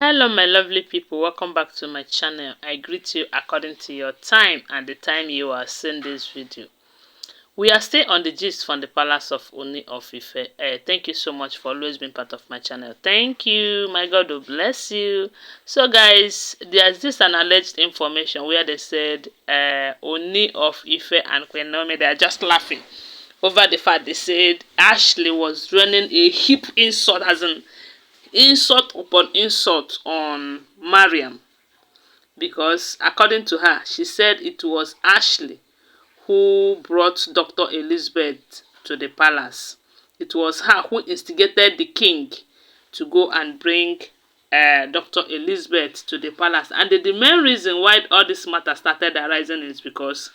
Hello my lovely people, welcome back to my channel. I greet you according to your time and the time you are seeing this video. We are still on the gist from the palace of Ooni of Ife. Thank you so much for always being part of my channel. Thank you, my God will bless you. So guys, there's this an alleged information where they said Ooni of Ife and Queen Naomi, they are just laughing over the fact they said Ashley was running a heap insult, as in insult upon insult on Mariam, because according to her, she said it was Ashley who brought Dr. Elizabeth to the palace. It was her who instigated the king to go and bring Dr. Elizabeth to the palace. And the main reason why all this matter started arising is because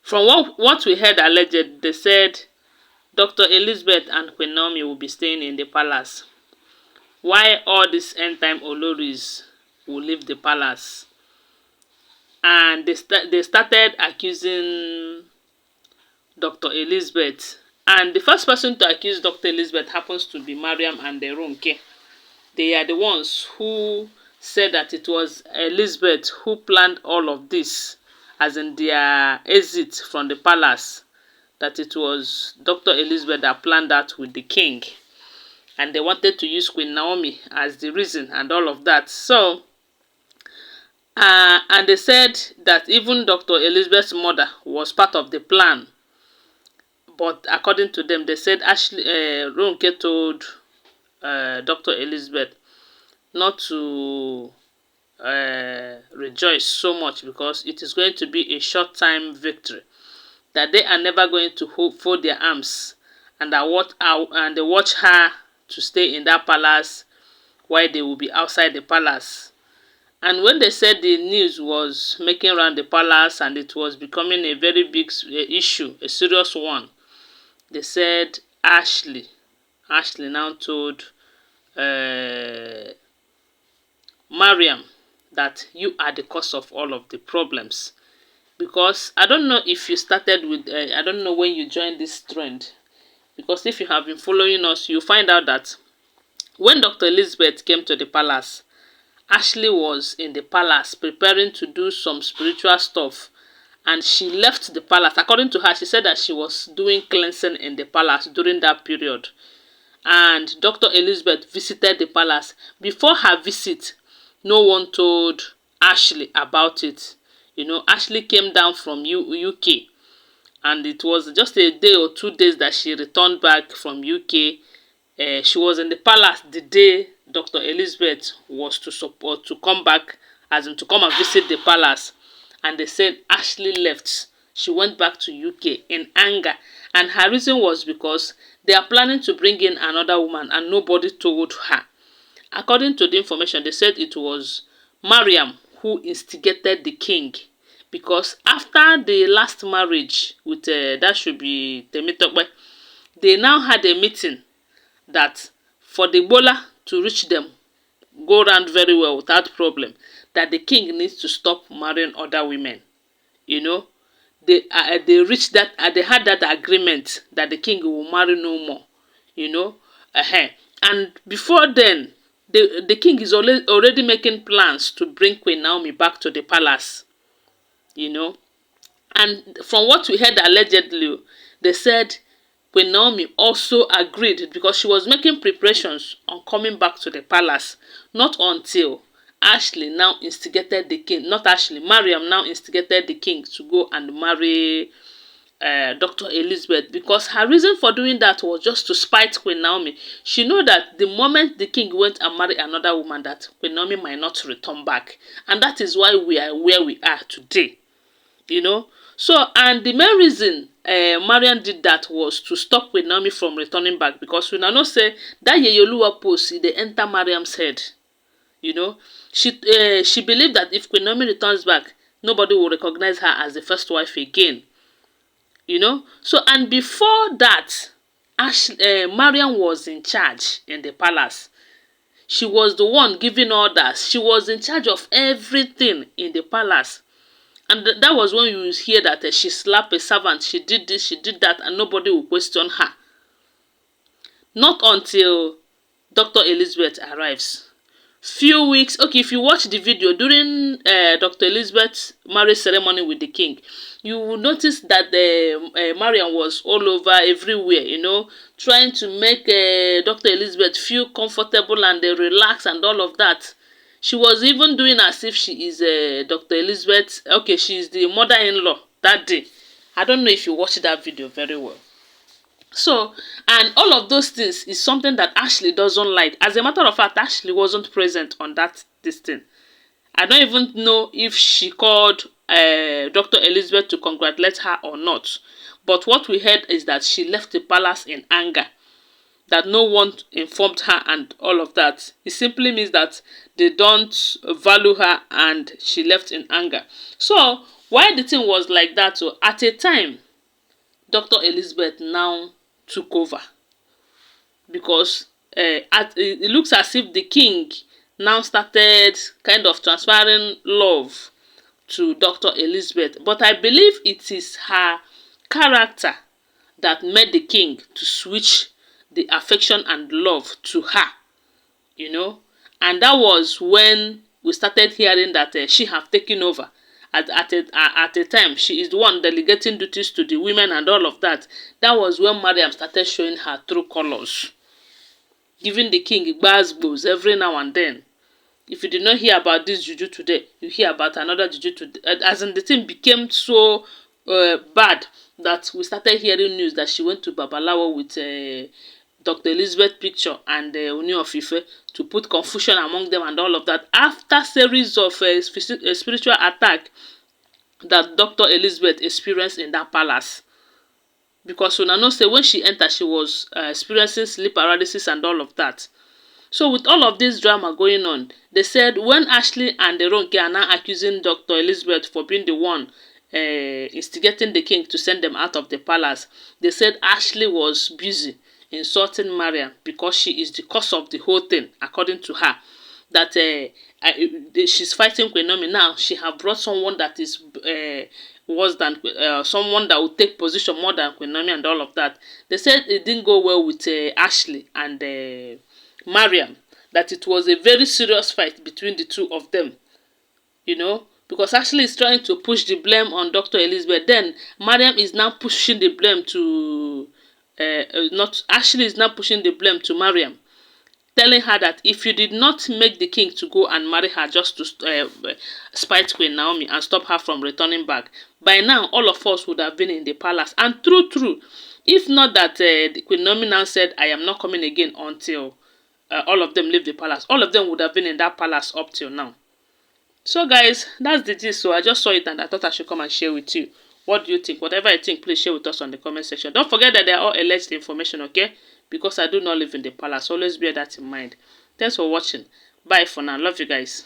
from what we heard alleged, they said Dr. Elizabeth and Queen Naomi will be staying in the palace, why all these end time Olories will leave the palace. And they started accusing Dr. Elizabeth. And the first person to accuse Dr. Elizabeth happens to be Mariam and the Ronke. They are the ones who said that it was Elizabeth who planned all of this, as in their exit from the palace, that it was Dr. Elizabeth that planned that with the king. And they wanted to use Queen Naomi as the reason and all of that. So, and they said that even Dr. Elizabeth's mother was part of the plan. But according to them, they said Ashley Ronke told Dr. Elizabeth not to rejoice so much because it is going to be a short-time victory. That they are never going to fold their arms, and they watch her to stay in that palace while they will be outside the palace. And when they said the news was making around the palace and it was becoming a very big issue, a serious one, they said Ashley now told Mariam that you are the cause of all of the problems. Because I don't know if you started with, I don't know when you joined this trend. Because if you have been following us, you find out that when Dr. Elizabeth came to the palace, Ashley was in the palace preparing to do some spiritual stuff. And she left the palace. According to her, she said that she was doing cleansing in the palace during that period. And Dr. Elizabeth visited the palace. Before her visit, no one told Ashley about it. You know, Ashley came down from UK. And it was just a day or 2 days that she returned back from UK. She was in the palace the day Dr. Elizabeth was to come back, as in to come and visit the palace. And they said Ashley left. She went back to UK in anger. And her reason was because they are planning to bring in another woman and nobody told her. According to the information, they said it was Mariam who instigated the king. Because after the last marriage with, that should be Temitope, they now had a meeting that for the Bola to reach them, go round very well without problem, that the king needs to stop marrying other women. You know, they reached that, they had that agreement that the king will marry no more. You know, and before then, the king is already making plans to bring Queen Naomi back to the palace. You know, and from what we heard allegedly, they said Queen Naomi also agreed because she was making preparations on coming back to the palace. Not until Ashley now instigated the king, not Ashley, Mariam now instigated the king to go and marry Dr. Elizabeth, because her reason for doing that was just to spite Queen Naomi. She knew that the moment the king went and married another woman, that Queen Naomi might not return back. And that is why we are where we are today. You know, so, and the main reason Mariam did that was to stop Queen Naomi from returning back, because we now say that Yeyoluwa post they enter Mariam's head. You know, she believed that if Queen Naomi returns back, nobody will recognize her as the first wife again. You know, so, and before that, Mariam was in charge in the palace. She was the one giving orders. She was in charge of everything in the palace. And that was when you hear that she slapped a servant, she did this, she did that, and nobody will question her. Not until Dr. Elizabeth arrives. few weeks. Okay, if you watch the video during Dr. Elizabeth's marriage ceremony with the king, you will notice that Mariam was all over everywhere, you know, trying to make Dr. Elizabeth feel comfortable and relaxed and all of that. She was even doing as if she is Dr. Elizabeth. Okay, she is the mother-in-law that day. I don't know if you watched that video very well. So, and all of those things is something that Ashley doesn't like. As a matter of fact, Ashley wasn't present on this thing. I don't even know if she called Dr. Elizabeth to congratulate her or not. But what we heard is that she left the palace in anger, that no one informed her and all of that. It simply means that they don't value her and she left in anger. So, why the thing was like that? So, at a time, Dr. Elizabeth now took over, because it looks as if the king now started kind of transferring love to Dr. Elizabeth. But I believe it is her character that made the king to switch the affection and love to her, you know. And that was when we started hearing that she have taken over. At a time, she is the one delegating duties to the women and all of that. That was when Mariam started showing her true colors, giving the king gbas every now and then. If you did not hear about this juju today, you hear about another juju today. As in, the thing became so bad that we started hearing news that she went to Babalawo with Dr. Elizabeth picture and Ooni of Ife to put confusion among them and all of that. After series of spiritual attack that Dr. Elizabeth experienced in that palace. Because una know say when she entered, she was experiencing sleep paralysis and all of that. So with all of this drama going on, they said when Ashley and the Ronke are now accusing Dr. Elizabeth for being the one instigating the king to send them out of the palace, they said Ashley was busy insulting Mariam because she is the cause of the whole thing, according to her. That she's fighting QueenNaomi now. She have brought someone that is worse than someone that will take position more than QueenNaomi and all of that. They said it didn't go well with Ashley and Mariam. That it was a very serious fight between the two of them. You know, because Ashley is trying to push the blame on Dr. Elizabeth. Then Mariam is now pushing the blame to not Ashley is now pushing the blame to Mariam, telling her that if you did not make the king to go and marry her just to spite Queen Naomi and stop her from returning back, by now all of us would have been in the palace. And true, if not that Queen Naomi now said, I am not coming again until all of them leave the palace, all of them would have been in that palace up till now. So guys, that's the gist. So I just saw it and I thought I should come and share with you. What do you think? Whatever you think, please share with us on the comment section. Don't forget that they are all alleged information, okay? Because I do not live in the palace. Always bear that in mind. Thanks for watching. Bye for now. Love you guys.